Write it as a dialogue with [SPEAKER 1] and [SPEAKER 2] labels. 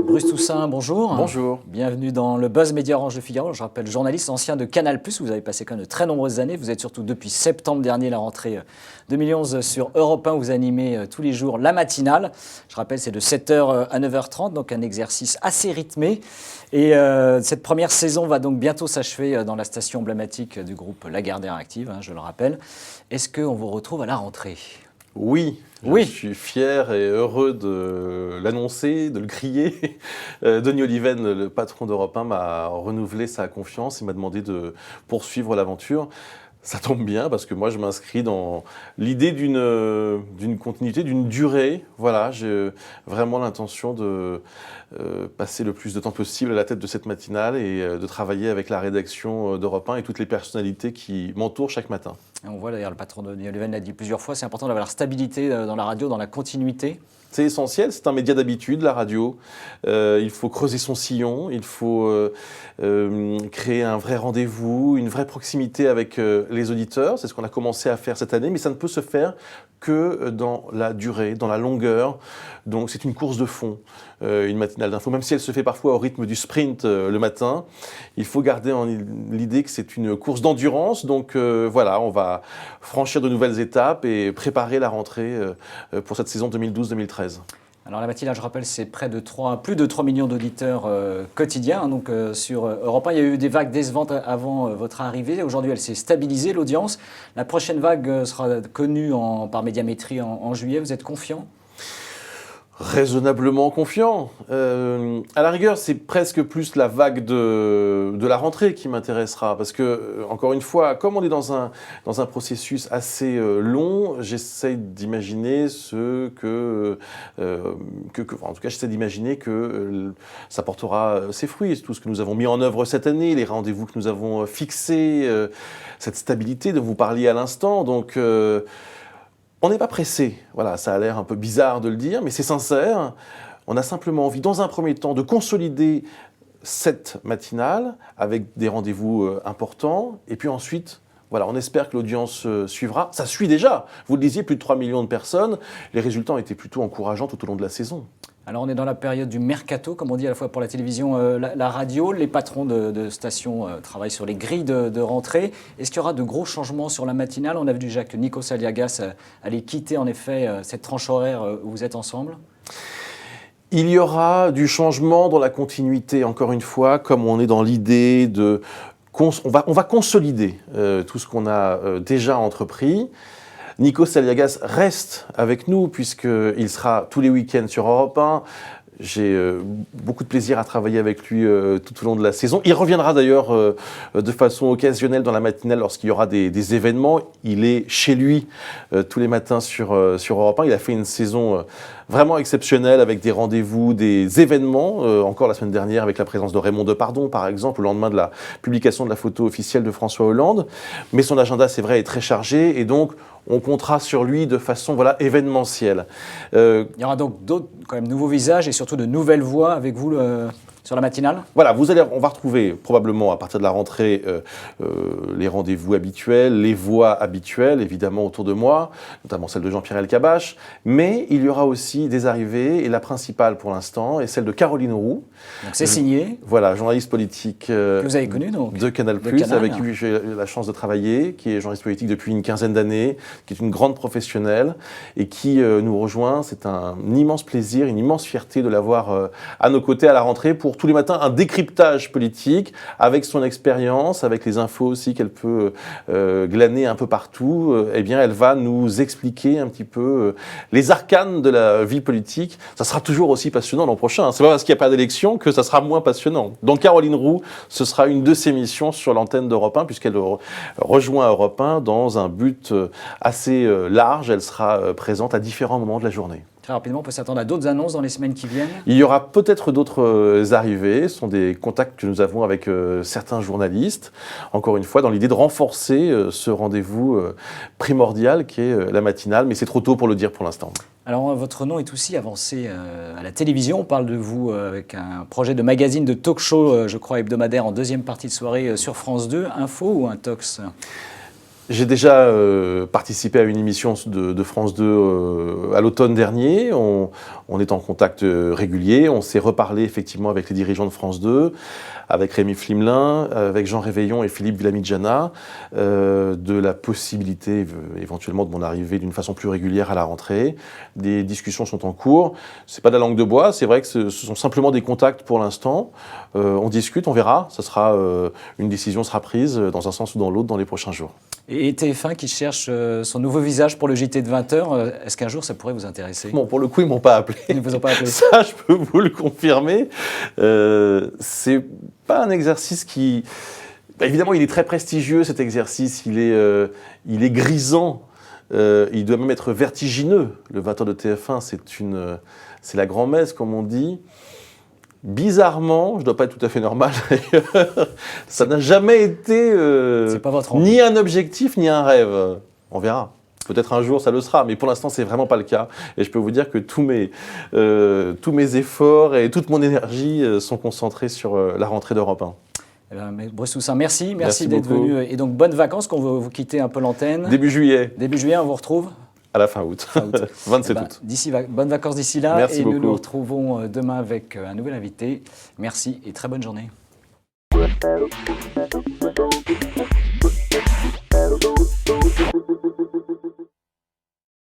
[SPEAKER 1] Bruce Toussaint, bonjour.
[SPEAKER 2] Bonjour.
[SPEAKER 1] Bienvenue dans le Buzz Média Orange de Figaro. Je rappelle, journaliste ancien de Canal+, vous avez passé quand même de très nombreuses années. Vous êtes surtout depuis septembre dernier, la rentrée 2011 sur Europe 1, où vous animez tous les jours la matinale. Je rappelle, c'est de 7h à 9h30, donc un exercice assez rythmé. Et cette première saison va donc bientôt s'achever dans la station emblématique du groupe Lagardère Active, je le rappelle. Est-ce qu'on vous retrouve à la rentrée ?
[SPEAKER 2] Oui, je suis fier et heureux de l'annoncer, de le crier. Denis Oliven, le patron d'Europe 1, m'a renouvelé sa confiance et m'a demandé de poursuivre l'aventure. Ça tombe bien parce que moi, je m'inscris dans l'idée d'une continuité, d'une durée. Voilà, j'ai vraiment l'intention de passer le plus de temps possible à la tête de cette matinale et de travailler avec la rédaction d'Europe 1 et toutes les personnalités qui m'entourent chaque matin.
[SPEAKER 1] Et on voit d'ailleurs, le patron de Denis Oliven l'a dit plusieurs fois, c'est important d'avoir la stabilité dans la radio, dans la continuité.
[SPEAKER 2] C'est essentiel, c'est un média d'habitude, la radio. Il faut creuser son sillon, il faut créer un vrai rendez-vous, une vraie proximité avec les auditeurs. C'est ce qu'on a commencé à faire cette année, mais ça ne peut se faire que dans la durée, dans la longueur. Donc c'est une course de fond, une matinale d'info. Même si elle se fait parfois au rythme du sprint le matin, il faut garder en l'idée que c'est une course d'endurance. Donc voilà, on va franchir de nouvelles étapes et préparer la rentrée pour cette saison 2012-2013.
[SPEAKER 1] Alors la matinale, je rappelle, c'est plus de 3 millions d'auditeurs quotidiens donc, sur Europe 1. Il y a eu des vagues décevantes avant votre arrivée. Aujourd'hui, elle s'est stabilisée, l'audience. La prochaine vague sera connue par médiamétrie en juillet. Vous êtes confiant ?
[SPEAKER 2] Raisonnablement confiant. À la rigueur, c'est presque plus la vague de la rentrée qui m'intéressera. Parce que, encore une fois, comme on est dans un processus assez long, j'essaie d'imaginer en tout cas, j'essaie d'imaginer que ça portera ses fruits. Tout ce que nous avons mis en œuvre cette année, les rendez-vous que nous avons fixés, cette stabilité dont vous parliez à l'instant. Donc, on n'est pas pressé, voilà, ça a l'air un peu bizarre de le dire, mais c'est sincère. On a simplement envie, dans un premier temps, de consolider cette matinale avec des rendez-vous importants. Et puis ensuite, voilà, on espère que l'audience suivra. Ça suit déjà. Vous le disiez, plus de 3 millions de personnes. Les résultats ont été plutôt encourageants tout au long de la saison.
[SPEAKER 1] Alors on est dans la période du mercato, comme on dit à la fois pour la télévision, la radio. Les patrons de stations travaillent sur les grilles de rentrée. Est-ce qu'il y aura de gros changements sur la matinale ? On a vu déjà que Nikos Aliagas allait quitter en effet cette tranche horaire où vous êtes ensemble.
[SPEAKER 2] Il y aura du changement dans la continuité, encore une fois, comme on est dans l'idée de... On va consolider tout ce qu'on a déjà entrepris. Nikos Aliagas reste avec nous puisqu'il sera tous les week-ends sur Europe 1. J'ai beaucoup de plaisir à travailler avec lui tout au long de la saison. Il reviendra d'ailleurs de façon occasionnelle dans la matinale lorsqu'il y aura des événements. Il est chez lui tous les matins sur Europe 1. Il a fait une saison vraiment exceptionnelle avec des rendez-vous, des événements. Encore la semaine dernière avec la présence de Raymond Depardon, par exemple, au lendemain de la publication de la photo officielle de François Hollande. Mais son agenda, c'est vrai, est très chargé et donc on comptera sur lui de façon événementielle.
[SPEAKER 1] Il y aura donc d'autres quand même nouveaux visages et surtout de nouvelles voix avec vous sur la matinale ?
[SPEAKER 2] Voilà, on va retrouver probablement à partir de la rentrée les rendez-vous habituels, les voix habituelles, évidemment autour de moi, notamment celle de Jean-Pierre Elkabbach, mais il y aura aussi des arrivées, et la principale pour l'instant est celle de Caroline Roux.
[SPEAKER 1] Donc c'est signé.
[SPEAKER 2] Voilà, journaliste politique
[SPEAKER 1] que vous avez connu, donc,
[SPEAKER 2] de Canal+, avec qui j'ai la chance de travailler, qui est journaliste politique depuis une quinzaine d'années, qui est une grande professionnelle et qui nous rejoint. C'est un immense plaisir, une immense fierté de l'avoir à nos côtés à la rentrée pour tous les matins un décryptage politique avec son expérience, avec les infos aussi qu'elle peut glaner un peu partout. Eh bien, elle va nous expliquer un petit peu les arcanes de la vie politique. Ça sera toujours aussi passionnant l'an prochain. C'est pas parce qu'il n'y a pas d'élection que ça sera moins passionnant. Donc Caroline Roux, ce sera une de ses missions sur l'antenne d'Europe 1 puisqu'elle rejoint Europe 1 dans un but assez large. Elle sera présente à différents moments de la journée.
[SPEAKER 1] Très rapidement, on peut s'attendre à d'autres annonces dans les semaines qui viennent ?
[SPEAKER 2] Il y aura peut-être d'autres arrivées. Ce sont des contacts que nous avons avec certains journalistes. Encore une fois, dans l'idée de renforcer ce rendez-vous primordial qui est la matinale. Mais c'est trop tôt pour le dire pour l'instant.
[SPEAKER 1] Alors, votre nom est aussi avancé à la télévision. On parle de vous avec un projet de magazine, de talk-show, je crois, hebdomadaire en deuxième partie de soirée sur France 2. Info ou Intox ?
[SPEAKER 2] J'ai déjà participé à une émission de France 2 à l'automne dernier. On est en contact régulier. On s'est reparlé effectivement avec les dirigeants de France 2, avec Rémi Flimelin, avec Jean Réveillon et Philippe Villamidjana, de la possibilité éventuellement de mon arrivée d'une façon plus régulière à la rentrée. Des discussions sont en cours. C'est pas de la langue de bois, c'est vrai que ce sont simplement des contacts pour l'instant. On discute, on verra. Une décision sera prise dans un sens ou dans l'autre dans les prochains jours.
[SPEAKER 1] Et TF1 qui cherche son nouveau visage pour le JT de 20h, est-ce qu'un jour ça pourrait vous intéresser?
[SPEAKER 2] Bon, pour le coup, ils ne m'ont pas appelé.
[SPEAKER 1] Ils ne vous ont pas appelé.
[SPEAKER 2] Ça, je peux vous le confirmer. C'est pas un exercice qui... Bah, évidemment, il est très prestigieux, cet exercice. Il est grisant. Il doit même être vertigineux. Le 20h de TF1, c'est la grand-messe, comme on dit. Bizarrement, je ne dois pas être tout à fait normal d'ailleurs, ça n'a jamais été
[SPEAKER 1] C'est pas votre
[SPEAKER 2] ni un objectif ni un rêve. On verra. Peut-être un jour ça le sera, mais pour l'instant c'est vraiment pas le cas. Et je peux vous dire que tous mes efforts et toute mon énergie sont concentrés sur la rentrée d'Europe 1.
[SPEAKER 1] Eh bien, Bruce Toussaint, merci
[SPEAKER 2] Merci
[SPEAKER 1] d'être
[SPEAKER 2] beaucoup.
[SPEAKER 1] venu. Et donc bonnes vacances quand vous quittez un peu l'antenne.
[SPEAKER 2] Début juillet,
[SPEAKER 1] Début juillet, on vous retrouve
[SPEAKER 2] à la fin août. 27 août.
[SPEAKER 1] Bonnes vacances d'ici là.
[SPEAKER 2] Merci
[SPEAKER 1] et
[SPEAKER 2] beaucoup.
[SPEAKER 1] nous nous retrouvons demain avec un nouvel invité. Merci et très bonne journée.
[SPEAKER 3] Thank you.